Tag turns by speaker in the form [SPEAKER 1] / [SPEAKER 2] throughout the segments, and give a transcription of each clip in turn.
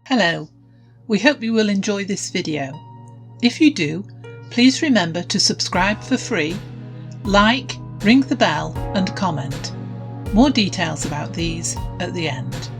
[SPEAKER 1] Hello, we hope you will enjoy this video. If you do, please remember to subscribe for free, like, ring the bell and comment. More details about these at the end.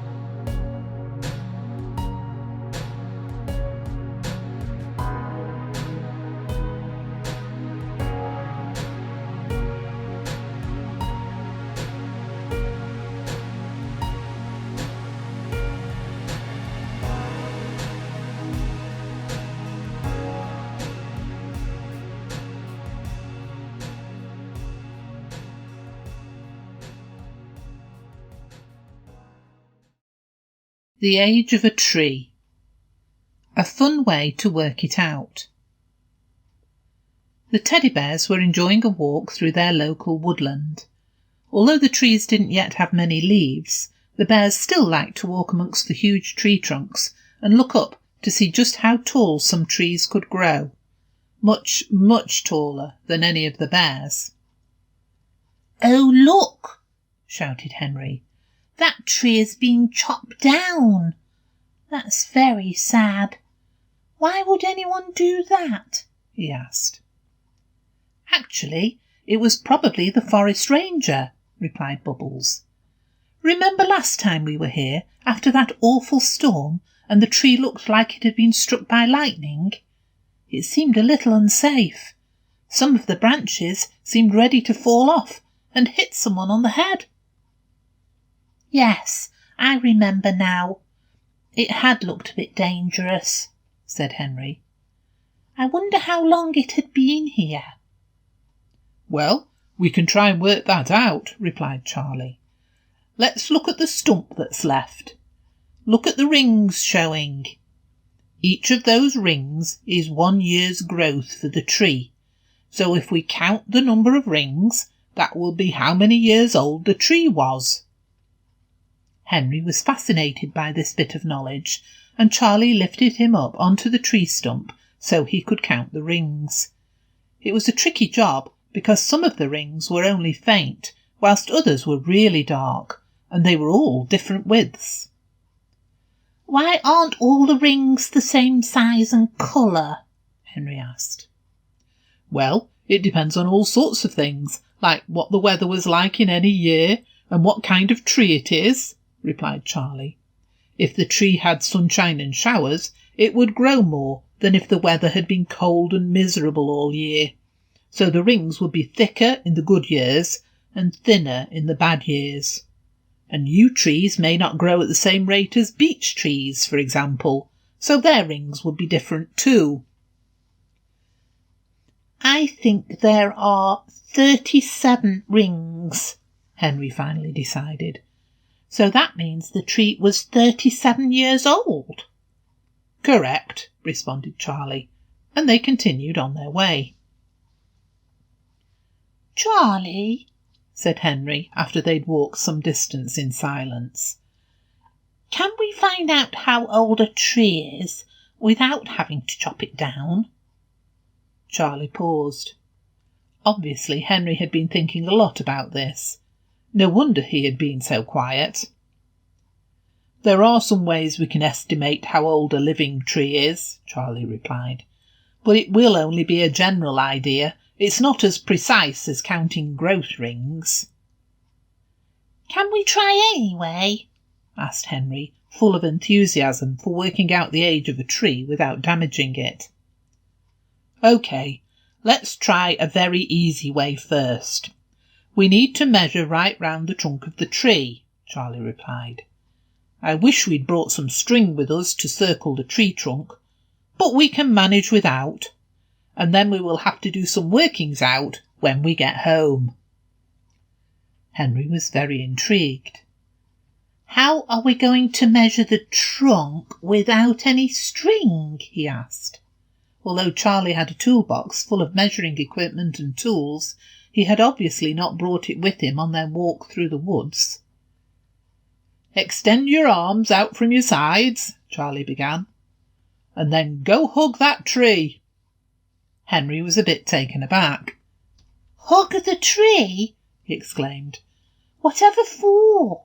[SPEAKER 1] The age of a tree. A fun way to work it out. The teddy bears were enjoying a walk through their local woodland. Although the trees didn't yet have many leaves, the bears still liked to walk amongst the huge tree trunks and look up to see just how tall some trees could grow. Much, much taller than any of the bears.
[SPEAKER 2] "Oh, look!" shouted Henry. "That tree is being chopped down. That's very sad. Why would anyone do that?"
[SPEAKER 1] he asked. "Actually, it was probably the forest ranger," replied Bubbles. "Remember last time we were here, after that awful storm, and the tree looked like it had been struck by lightning? It seemed a little unsafe. Some of the branches seemed ready to fall off and hit someone on the head."
[SPEAKER 2] "Yes, I remember now. It had looked a bit dangerous," said Henry. "I wonder how long it had been here."
[SPEAKER 1] "Well, we can try and work that out," replied Charlie. "Let's look at the stump that's left. Look at the rings showing. Each of those rings is 1 year's growth for the tree. So if we count the number of rings, that will be how many years old the tree was." Henry was fascinated by this bit of knowledge, and Charlie lifted him up onto the tree stump so he could count the rings. It was a tricky job because some of the rings were only faint, whilst others were really dark, and they were all different widths.
[SPEAKER 2] "Why aren't all the rings the same size and colour?" Henry asked.
[SPEAKER 1] "Well, it depends on all sorts of things, like what the weather was like in any year and what kind of tree it is," replied Charlie. "If the tree had sunshine and showers, it would grow more than if the weather had been cold and miserable all year. So the rings would be thicker in the good years and thinner in the bad years. And yew trees may not grow at the same rate as beech trees, for example, so their rings would be different too."
[SPEAKER 2] "I think there are 37 rings," Henry finally decided. "So that means the tree was 37 years old."
[SPEAKER 1] "Correct," responded Charlie, and they continued on their way.
[SPEAKER 2] "Charlie,"
[SPEAKER 1] said Henry, after they'd walked some distance in silence,
[SPEAKER 2] "can we find out how old a tree is without having to chop it down?"
[SPEAKER 1] Charlie paused. Obviously Henry had been thinking a lot about this. No wonder he had been so quiet. "There are some ways we can estimate how old a living tree is," Charlie replied, "but it will only be a general idea. It's not as precise as counting growth rings."
[SPEAKER 2] "Can we try anyway?"
[SPEAKER 1] asked Henry, full of enthusiasm for working out the age of a tree without damaging it. "OK, let's try a very easy way first. We need to measure right round the trunk of the tree," Charlie replied. "I wish we'd brought some string with us to circle the tree trunk, but we can manage without, and then we will have to do some workings out when we get home." Henry was very intrigued.
[SPEAKER 2] "How are we going to measure the trunk without any string?" he asked.
[SPEAKER 1] Although Charlie had a toolbox full of measuring equipment and tools, he had obviously not brought it with him on their walk through the woods. "Extend your arms out from your sides," Charlie began, "and then go hug that tree." Henry was a bit taken aback.
[SPEAKER 2] "Hug the tree?" he exclaimed. "Whatever for?"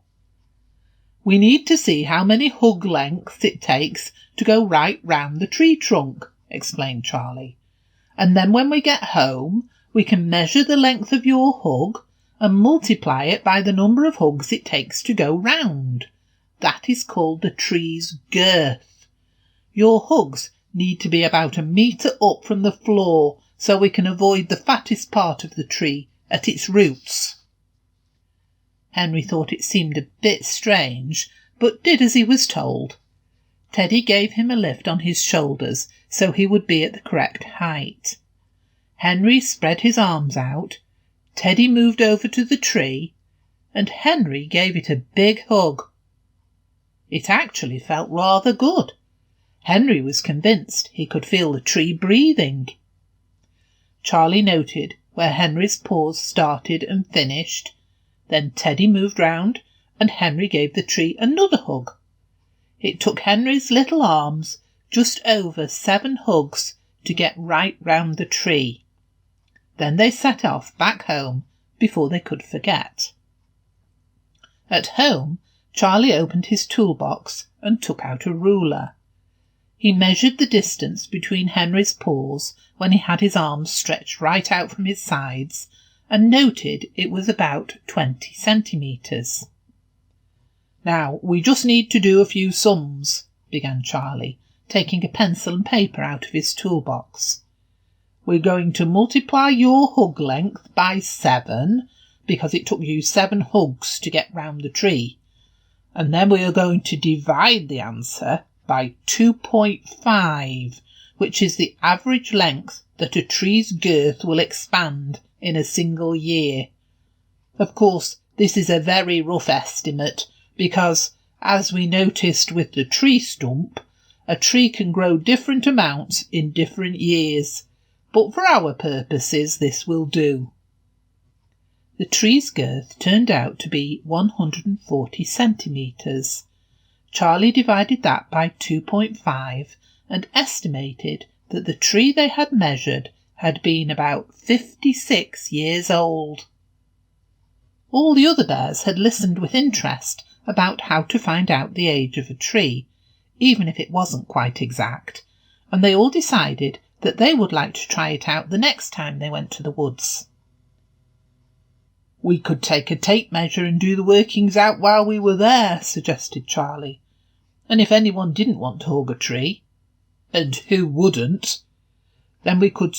[SPEAKER 1] We need to see how many hug lengths it takes to go right round the tree trunk, explained Charlie. And then when we get home, we can measure the length of your hug and multiply it by the number of hugs it takes to go round. That is called the tree's girth. Your hugs need to be about 1 metre up from the floor so we can avoid the fattest part of the tree at its roots. Henry thought it seemed a bit strange, but did as he was told. Teddy gave him a lift on his shoulders so he would be at the correct height. Henry spread his arms out, Teddy moved over to the tree, and Henry gave it a big hug. It actually felt rather good. Henry was convinced he could feel the tree breathing. Charlie noted where Henry's paws started and finished. Then Teddy moved round and Henry gave the tree another hug. It took Henry's little arms just over 7 hugs to get right round the tree. Then they set off back home before they could forget. At home, Charlie opened his toolbox and took out a ruler. He measured the distance between Henry's paws when he had his arms stretched right out from his sides and noted it was about 20 centimetres. Now, we just need to do a few sums, began Charlie, taking a pencil and paper out of his toolbox. We're going to multiply your hug length by 7, because it took you 7 hugs to get round the tree. And then we are going to divide the answer by 2.5, which is the average length that a tree's girth will expand in a single year. Of course, this is a very rough estimate because, as we noticed with the tree stump, a tree can grow different amounts in different years, but for our purposes this will do. The tree's girth turned out to be 140 centimetres. Charlie divided that by 2.5 and estimated that the tree they had measured had been about 56 years old. All the other bears had listened with interest about how to find out the age of a tree, even if it wasn't quite exact, and they all decided that they would like to try it out the next time they went to the woods. We could take a tape measure and do the workings out while we were there, suggested Charlie. And if anyone didn't want to hug a tree, and who wouldn't, then we could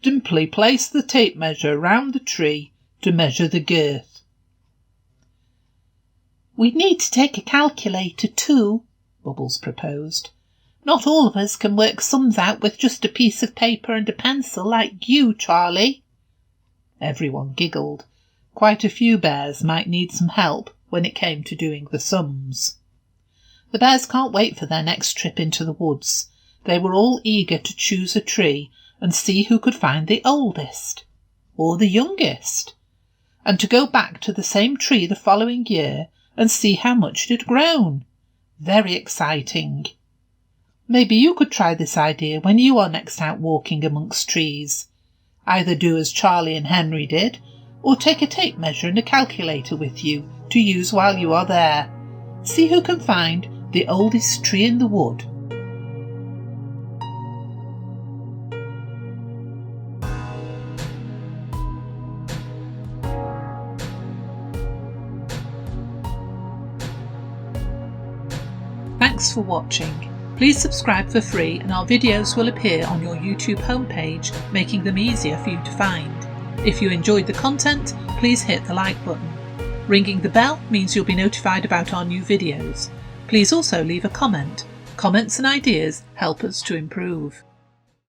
[SPEAKER 1] simply place the tape measure round the tree to measure the girth.
[SPEAKER 2] We need to take a calculator too, Bubbles proposed. Not all of us can work sums out with just a piece of paper and a pencil like you, Charlie.
[SPEAKER 1] Everyone giggled. Quite a few bears might need some help when it came to doing the sums. The bears can't wait for their next trip into the woods. They were all eager to choose a tree and see who could find the oldest, or the youngest, and to go back to the same tree the following year and see how much it had grown. Very exciting. Maybe you could try this idea when you are next out walking amongst trees. Either do as Charlie and Henry did, or take a tape measure and a calculator with you to use while you are there. See who can find the oldest tree in the wood. Thanks for watching. Please subscribe for free and our videos will appear on your YouTube homepage, making them easier for you to find. If you enjoyed the content, please hit the like button. Ringing the bell means you'll be notified about our new videos. Please also leave a comment. Comments and ideas help us to improve.